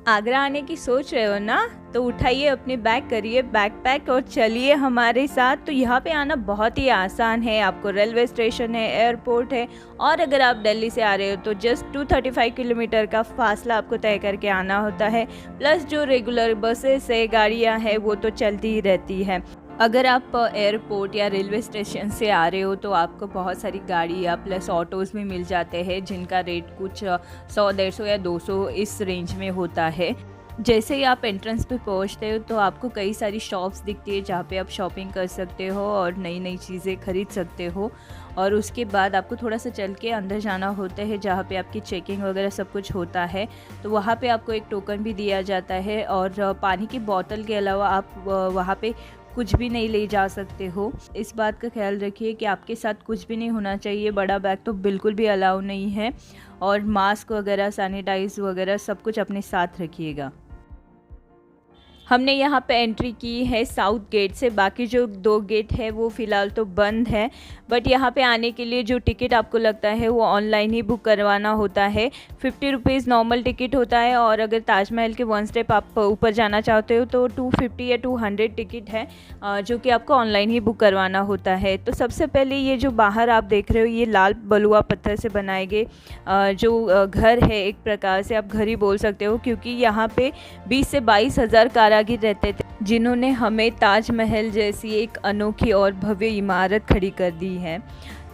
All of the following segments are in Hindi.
आगरा आने की सोच रहे हो ना, तो उठाइए अपने बैग, करिए बैकपैक और चलिए हमारे साथ। तो यहाँ पे आना बहुत ही आसान है। आपको रेलवे स्टेशन है, एयरपोर्ट है, और अगर आप दिल्ली से आ रहे हो तो जस्ट 235 किलोमीटर का फासला आपको तय करके आना होता है। प्लस जो रेगुलर बसेस है, गाड़ियाँ हैं, वो तो चलती ही रहती है। अगर आप एयरपोर्ट या रेलवे स्टेशन से आ रहे हो तो आपको बहुत सारी गाड़ी या प्लस ऑटोज़ भी मिल जाते हैं, जिनका रेट कुछ 100, 150 या 200 इस रेंज में होता है। जैसे ही आप एंट्रेंस पे पहुंचते हो तो आपको कई सारी शॉप्स दिखती है जहाँ पे आप शॉपिंग कर सकते हो और नई नई चीज़ें खरीद सकते हो। और उसके बाद आपको थोड़ा सा चल के अंदर जाना होता है, जहाँ पे आपकी चेकिंग वगैरह सब कुछ होता है। तो वहाँ पे आपको एक टोकन भी दिया जाता है, और पानी की बोतल के अलावा आप वहाँ पे कुछ भी नहीं ले जा सकते हो। इस बात का ख्याल रखिए कि आपके साथ कुछ भी नहीं होना चाहिए, बड़ा बैग तो बिल्कुल भी अलाउ नहीं है। और मास्क वगैरह, सैनिटाइज वगैरह सब कुछ अपने साथ रखिएगा। हमने यहाँ पे एंट्री की है साउथ गेट से, बाकी जो 2 गेट है वो फ़िलहाल तो बंद है। बट यहाँ पे आने के लिए जो टिकट आपको लगता है वो ऑनलाइन ही बुक करवाना होता है। 50 रुपीज़ नॉर्मल टिकट होता है, और अगर ताजमहल के 1 स्टेप आप ऊपर जाना चाहते हो तो 250 या 200 टिकट है, जो कि आपको ऑनलाइन ही बुक करवाना होता है। तो सबसे पहले ये जो बाहर आप देख रहे हो, ये लाल बलुआ पत्थर से बनाए गए जो घर है, एक प्रकार से आप घर ही बोल सकते हो, क्योंकि यहाँ पे 20 से 22 हज़ार कारागिर रहते थे, जिन्होंने हमें ताजमहल जैसी एक अनोखी और भव्य इमारत खड़ी कर दी है।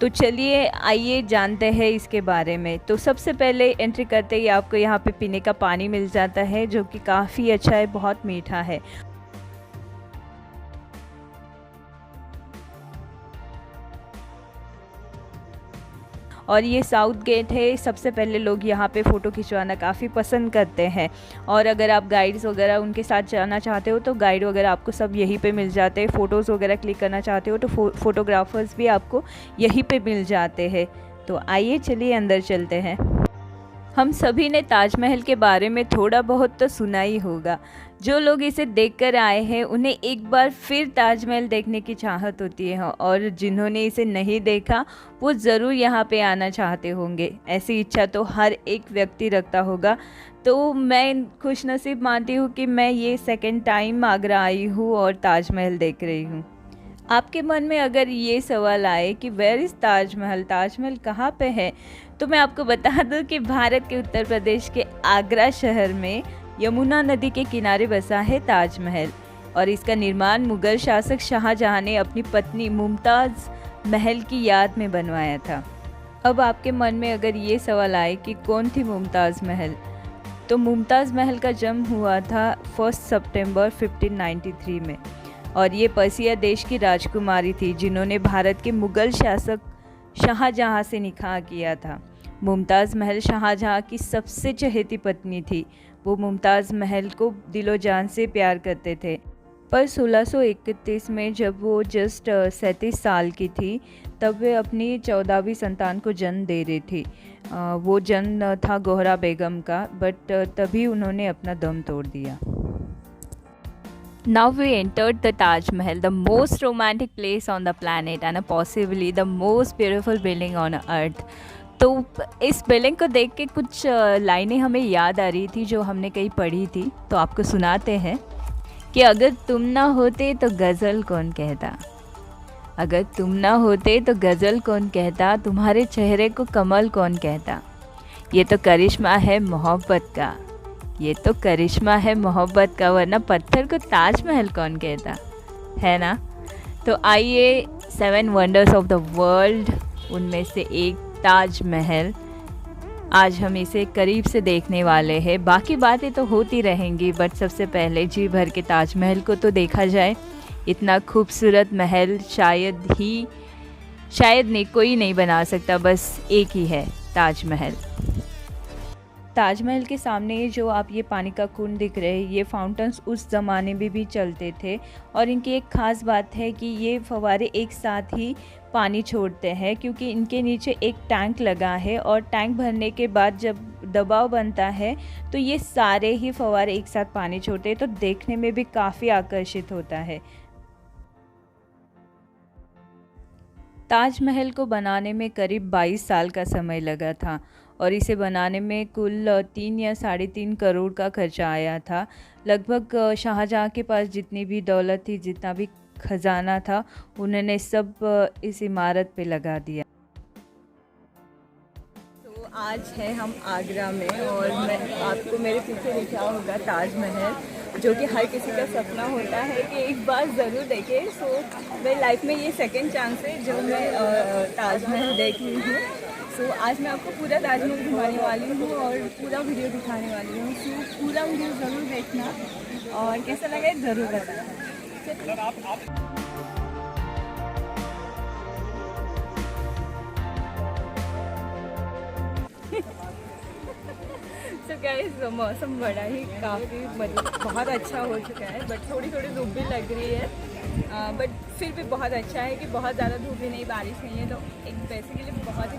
तो चलिए आइए जानते हैं इसके बारे में। तो सबसे पहले एंट्री करते ही आपको यहाँ पे पीने का पानी मिल जाता है, जो कि काफ़ी अच्छा है, बहुत मीठा है। और ये साउथ गेट है। सबसे पहले लोग यहाँ पे फ़ोटो खिंचवाना काफ़ी पसंद करते हैं, और अगर आप गाइड्स वगैरह उनके साथ जाना चाहते हो तो गाइड वगैरह आपको सब यहीं पे मिल जाते हैं। फ़ोटोज़ वगैरह क्लिक करना चाहते हो तो फ़ोटोग्राफर्स भी आपको यहीं पे मिल जाते हैं। तो आइए चलिए अंदर चलते हैं। हम सभी ने ताजमहल के बारे में थोड़ा बहुत तो सुना ही होगा। जो लोग इसे देखकर आए हैं उन्हें एक बार फिर ताजमहल देखने की चाहत होती है, और जिन्होंने इसे नहीं देखा वो ज़रूर यहाँ पे आना चाहते होंगे। ऐसी इच्छा तो हर एक व्यक्ति रखता होगा। तो मैं खुशनसीब मानती हूँ कि मैं ये सेकंड टाइम आगरा आई हूँ और ताजमहल देख रही हूँ। आपके मन में अगर ये सवाल आए कि वेयर इज़ ताजमहल, ताजमहल कहाँ पे है, तो मैं आपको बता दूं कि भारत के उत्तर प्रदेश के आगरा शहर में यमुना नदी के किनारे बसा है ताजमहल, और इसका निर्माण मुगल शासक शाहजहां ने अपनी पत्नी मुमताज़ महल की याद में बनवाया था। अब आपके मन में अगर ये सवाल आए कि कौन थी मुमताज़ महल, तो मुमताज़ महल का जन्म हुआ था 1 सितंबर 1593 में, और ये पर्सिया देश की राजकुमारी थी जिन्होंने भारत के मुगल शासक शाहजहां से निकाह किया था। मुमताज़ महल शाहजहां की सबसे चहेती पत्नी थी। वो मुमताज़ महल को दिलो जान से प्यार करते थे। पर 1631 में जब वो जस्ट 37 साल की थी, तब वे अपनी 14वीं संतान को जन्म दे रही थी। वो जन्म था गोहरा बेगम का, बट तभी उन्होंने अपना दम तोड़ दिया। Now we entered the Taj Mahal, the most romantic place on the planet and possibly the most beautiful building on earth. तो इस बिल्डिंग को देख के कुछ लाइनें हमें याद आ रही थी जो हमने कहीं पढ़ी थी, तो आपको सुनाते हैं कि अगर तुम ना होते तो गज़ल कौन कहता, अगर तुम ना होते तो गज़ल कौन कहता, तुम्हारे चेहरे को कमल कौन कहता, ये तो करिश्मा है मोहब्बत का, ये तो करिश्मा है मोहब्बत का, वरना पत्थर को ताजमहल कौन कहता, है ना। तो आइए 7 वंडर्स ऑफ द वर्ल्ड, उनमें से एक ताजमहल, आज हम इसे करीब से देखने वाले हैं। बाकी बातें तो होती रहेंगी, बट सबसे पहले जी भर के ताजमहल को तो देखा जाए। इतना खूबसूरत महल शायद नहीं कोई नहीं बना सकता, बस एक ही है, ताजमहल। ताजमहल के सामने जो आप ये पानी का कुंड दिख रहे हैं, ये फाउंटेन्स उस ज़माने में भी चलते थे, और इनकी एक ख़ास बात है कि ये फव्वारे एक साथ ही पानी छोड़ते हैं, क्योंकि इनके नीचे एक टैंक लगा है, और टैंक भरने के बाद जब दबाव बनता है तो ये सारे ही फव्वारे एक साथ पानी छोड़ते हैं, तो देखने में भी काफ़ी आकर्षित होता है। ताजमहल को बनाने में करीब 22 साल का समय लगा था और इसे बनाने में कुल 3 या 3.5 करोड़ का खर्चा आया था। लगभग शाहजहाँ के पास जितनी भी दौलत थी, जितना भी खजाना था, उन्होंने सब इस इमारत पे लगा दिया। तो आज है हम आगरा में और मैं आपको मेरे पीछे दिखा होगा ताजमहल, जो कि हर किसी का सपना होता है कि एक बार ज़रूर देखें। सो मेरी लाइफ में ये सेकंड चांस है जो मैं ताजमहल देख रही हूँ। सो आज मैं आपको पूरा ताजमहल घुमाने वाली हूँ और पूरा वीडियो दिखाने वाली हूँ। सो पूरा वीडियो ज़रूर देखना और कैसा लगा ज़रूर बताना। तो गाइस मौसम बड़ा ही काफ़ी मतलब बहुत अच्छा हो चुका है, बट थोड़ी थोड़ी धूप भी लग रही है। बट फिर भी बहुत अच्छा है कि बहुत ज़्यादा धूप भी नहीं, बारिश नहीं है, तो एक पैसे के लिए बहुत ही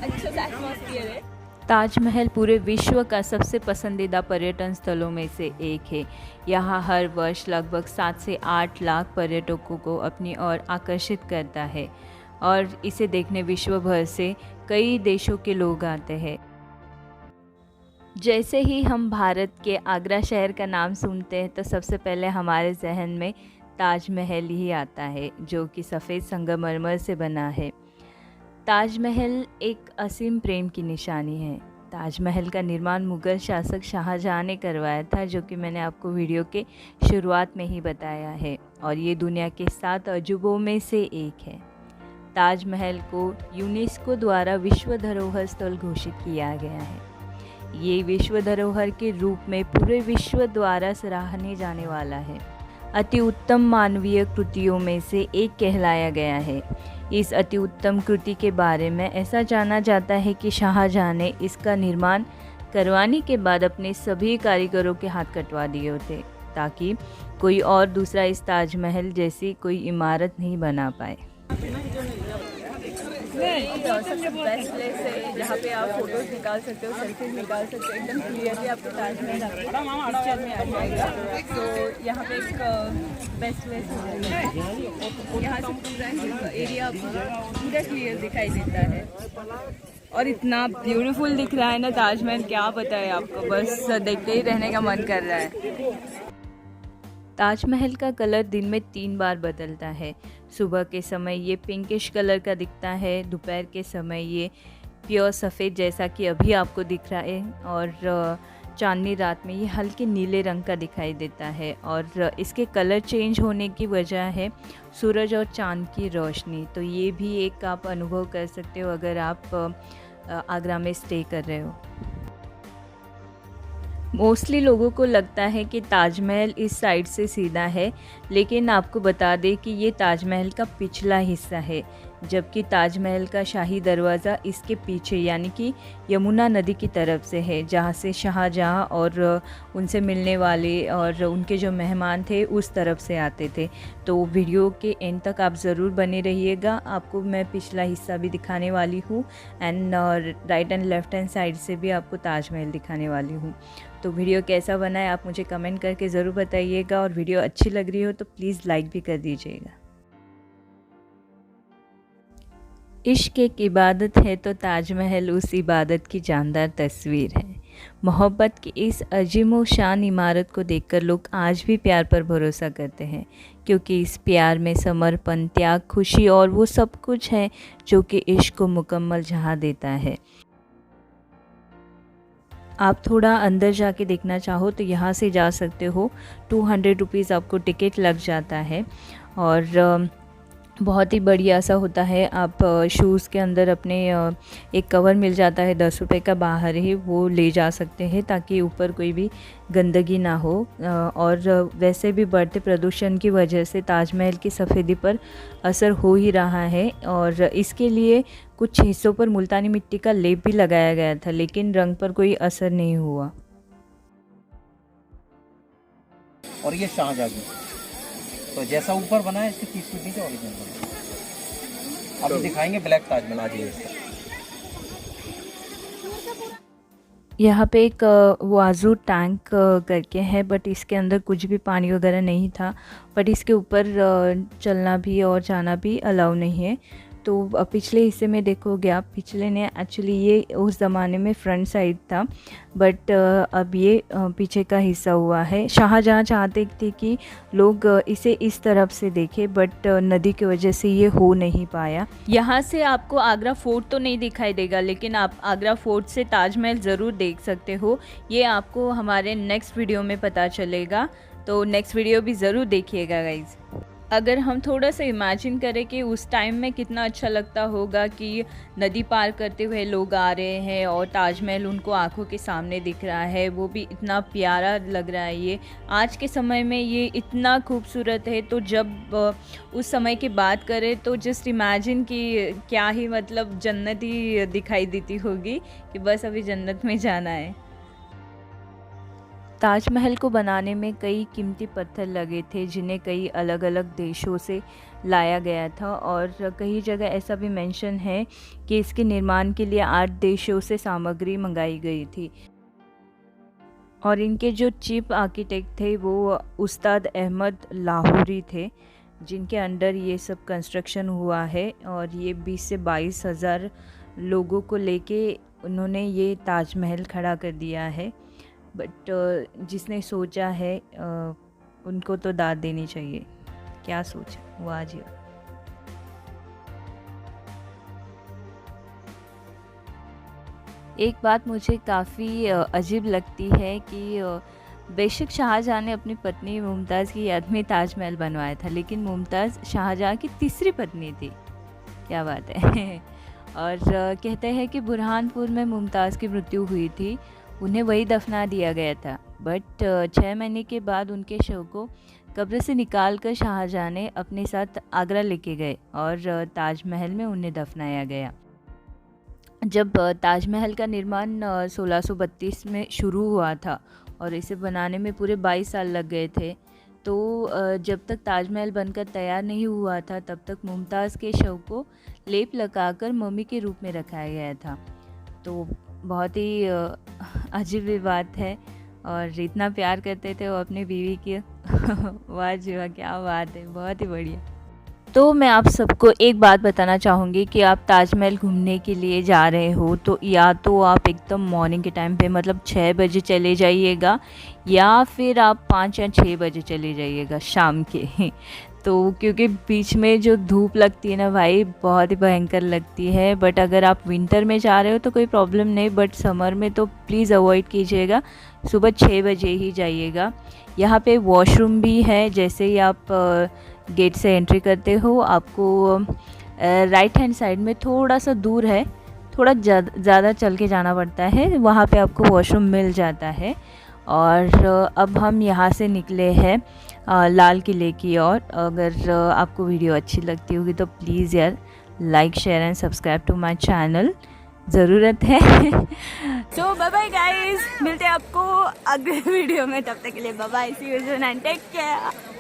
अच्छा सा एटमॉस्फियर है। ताजमहल पूरे विश्व का सबसे पसंदीदा पर्यटन स्थलों में से एक है। यहाँ हर वर्ष लगभग 7 से 8 लाख पर्यटकों को अपनी ओर आकर्षित करता है और इसे देखने विश्व भर से कई देशों के लोग आते हैं। जैसे ही हम भारत के आगरा शहर का नाम सुनते हैं तो सबसे पहले हमारे जहन में ताजमहल ही आता है, जो कि सफ़ेद संगमरमर से बना है। ताजमहल एक असीम प्रेम की निशानी है। ताजमहल का निर्माण मुग़ल शासक शाहजहाँ ने करवाया था, जो कि मैंने आपको वीडियो के शुरुआत में ही बताया है, और ये दुनिया के 7 अजूबों में से एक है। ताजमहल को यूनेस्को द्वारा विश्व धरोहर स्थल घोषित किया गया है। ये विश्व धरोहर के रूप में पूरे विश्व द्वारा सराहने जाने वाला है। अति उत्तम मानवीय कृतियों में से एक कहलाया गया है। इस अति उत्तम कृति के बारे में ऐसा जाना जाता है कि शाहजहाँ ने इसका निर्माण करवाने के बाद अपने सभी कारीगरों के हाथ कटवा दिए थे, ताकि कोई और दूसरा इस ताजमहल जैसी कोई इमारत नहीं बना पाए। सबसे बेस्ट प्लेस है जहाँ पे आप फोटोज निकाल सकते हो, सेल्फीज निकाल सकते हो, एकदम क्लियरली आपको ताजमहल आपके पिक्चर में आ जाएगा। तो यहाँ पे एक बेस्ट प्लेस है, यहाँ से पूरा एरिया पूरा क्लियर दिखाई देता है और इतना ब्यूटीफुल दिख रहा है ना ताजमहल, क्या बताए आपको, बस देखते ही रहने का मन कर रहा है। ताजमहल का कलर दिन में 3 बार बदलता है। सुबह के समय ये पिंकिश कलर का दिखता है, दोपहर के समय ये प्योर सफ़ेद जैसा कि अभी आपको दिख रहा है, और चांदनी रात में ये हल्के नीले रंग का दिखाई देता है। और इसके कलर चेंज होने की वजह है सूरज और चांद की रोशनी। तो ये भी एक आप अनुभव कर सकते हो अगर आप आगरा में स्टे कर रहे हो। मोस्टली लोगों को लगता है कि ताजमहल इस साइड से सीधा है, लेकिन आपको बता दें कि ये ताजमहल का पिछला हिस्सा है, जबकि ताजमहल का शाही दरवाज़ा इसके पीछे यानी कि यमुना नदी की तरफ से है, जहाँ से शाहजहाँ और उनसे मिलने वाले और उनके जो मेहमान थे उस तरफ से आते थे। तो वीडियो के एंड तक आप ज़रूर बने रहिएगा, आपको मैं पिछला हिस्सा भी दिखाने वाली हूँ and right and left hand side से भी आपको ताजमहल दिखाने वाली हूँ। तो वीडियो कैसा बना है आप मुझे कमेंट करके ज़रूर बताइएगा, और वीडियो अच्छी लग रही हो तो प्लीज़ लाइक भी कर दीजिएगा। इश्क एक इबादत है तो ताजमहल उस इबादत की जानदार तस्वीर है। मोहब्बत की इस अजीम शान इमारत को देखकर लोग आज भी प्यार पर भरोसा करते हैं, क्योंकि इस प्यार में समर्पण, त्याग, खुशी और वो सब कुछ है जो कि इश्क को मुकम्मल जहाँ देता है। आप थोड़ा अंदर जाके देखना चाहो तो यहाँ से जा सकते हो। 200 रुपीज़ आपको टिकट लग जाता है, और बहुत ही बढ़िया सा होता है। आप शूज़ के अंदर अपने एक कवर मिल जाता है 10 रुपये का, बाहर ही वो ले जा सकते हैं ताकि ऊपर कोई भी गंदगी ना हो। और वैसे भी बढ़ते प्रदूषण की वजह से ताजमहल की सफ़ेदी पर असर हो ही रहा है, और इसके लिए कुछ हिस्सों पर मुल्तानी मिट्टी का लेप भी लगाया गया था, लेकिन रंग पर कोई असर नहीं हुआ। और ये शाहजहाँ तो जैसा ऊपर बना है इसके 30 फीट नीचे ओरिजिनल बना। अभी दिखाएंगे ब्लैक ताजमहल आज ये। यहाँ पे एक वाजू टैंक करके है, बट इसके अंदर कुछ भी पानी वगैरह नहीं था, बट इसके ऊपर चलना भी और जाना भी अलाउ नहीं है। तो पिछले हिस्से में देखोगे आप, पिछले ने एक्चुअली ये उस ज़माने में फ्रंट साइड था, बट अब ये पीछे का हिस्सा हुआ है। शाहजहाँ चाहते थे कि लोग इसे इस तरफ से देखें, बट नदी की वजह से ये हो नहीं पाया। यहाँ से आपको आगरा फोर्ट तो नहीं दिखाई देगा, लेकिन आप आगरा फोर्ट से ताजमहल ज़रूर देख सकते हो। ये आपको हमारे नेक्स्ट वीडियो में पता चलेगा, तो नेक्स्ट वीडियो भी ज़रूर देखिएगा गाइज़। अगर हम थोड़ा सा इमेजिन करें कि उस टाइम में कितना अच्छा लगता होगा कि नदी पार करते हुए लोग आ रहे हैं और ताजमहल उनको आंखों के सामने दिख रहा है, वो भी इतना प्यारा लग रहा है। ये आज के समय में ये इतना खूबसूरत है, तो जब उस समय की बात करें तो जस्ट इमेजिन कि क्या ही मतलब जन्नत ही दिखाई देती होगी कि बस अभी जन्नत में जाना है। ताजमहल को बनाने में कई कीमती पत्थर लगे थे, जिन्हें कई अलग अलग देशों से लाया गया था, और कई जगह ऐसा भी मेंशन है कि इसके निर्माण के लिए 8 देशों से सामग्री मंगाई गई थी। और इनके जो चीफ आर्किटेक्ट थे वो उस्ताद अहमद लाहौरी थे, जिनके अंडर ये सब कंस्ट्रक्शन हुआ है। और ये 20 से 22 हज़ार लोगों को लेके उन्होंने ये ताजमहल खड़ा कर दिया है। बट जिसने सोचा है उनको तो दाद देनी चाहिए। क्या सोचा, वाह जी। एक बात मुझे काफ़ी अजीब लगती है कि बेशक शाहजहाँ ने अपनी पत्नी मुमताज़ की याद में ताजमहल बनवाया था, लेकिन मुमताज़ शाहजहाँ की तीसरी पत्नी थी। क्या बात है। और कहते हैं कि बुरहानपुर में मुमताज़ की मृत्यु हुई थी, उन्हें वही दफना दिया गया था। बट 6 महीने के बाद उनके शव को कब्र से निकालकर शाहजहाँ ने अपने साथ आगरा लेके गए और ताजमहल में उन्हें दफनाया गया। जब ताजमहल का निर्माण 1632 में शुरू हुआ था और इसे बनाने में पूरे 22 साल लग गए थे, तो जब तक ताजमहल बनकर तैयार नहीं हुआ था तब तक मुमताज़ के शव को लेप लगाकर मम्मी के रूप में रखा गया था। तो बहुत ही अजीब बात है, और इतना प्यार करते थे वो अपनी बीवी की। वाह जी वाह, क्या बात है, बहुत ही बढ़िया। तो मैं आप सबको एक बात बताना चाहूँगी कि आप ताजमहल घूमने के लिए जा रहे हो तो या तो आप एकदम मॉर्निंग के टाइम पे मतलब 6 बजे चले जाइएगा, या फिर आप 5 या 6 बजे चले जाइएगा शाम के। तो क्योंकि बीच में जो धूप लगती है ना भाई, बहुत ही भयंकर लगती है। बट अगर आप विंटर में जा रहे हो तो कोई प्रॉब्लम नहीं, बट समर में तो प्लीज़ अवॉइड कीजिएगा, सुबह 6 बजे ही जाइएगा। यहाँ पे वॉशरूम भी है, जैसे ही आप गेट से एंट्री करते हो आपको राइट हैंड साइड में थोड़ा सा दूर है, थोड़ा ज़्यादा चल के जाना पड़ता है, वहाँ पे आपको वॉशरूम मिल जाता है। और अब हम यहाँ से निकले हैं लाल किले की ओर। अगर आपको वीडियो अच्छी लगती होगी तो प्लीज़ यार like share and subscribe to my channel, ज़रूरत है। सो बाय बाय गाइस, मिलते हैं आपको अगले वीडियो में, तब तक के लिए bye bye, see you soon and take care.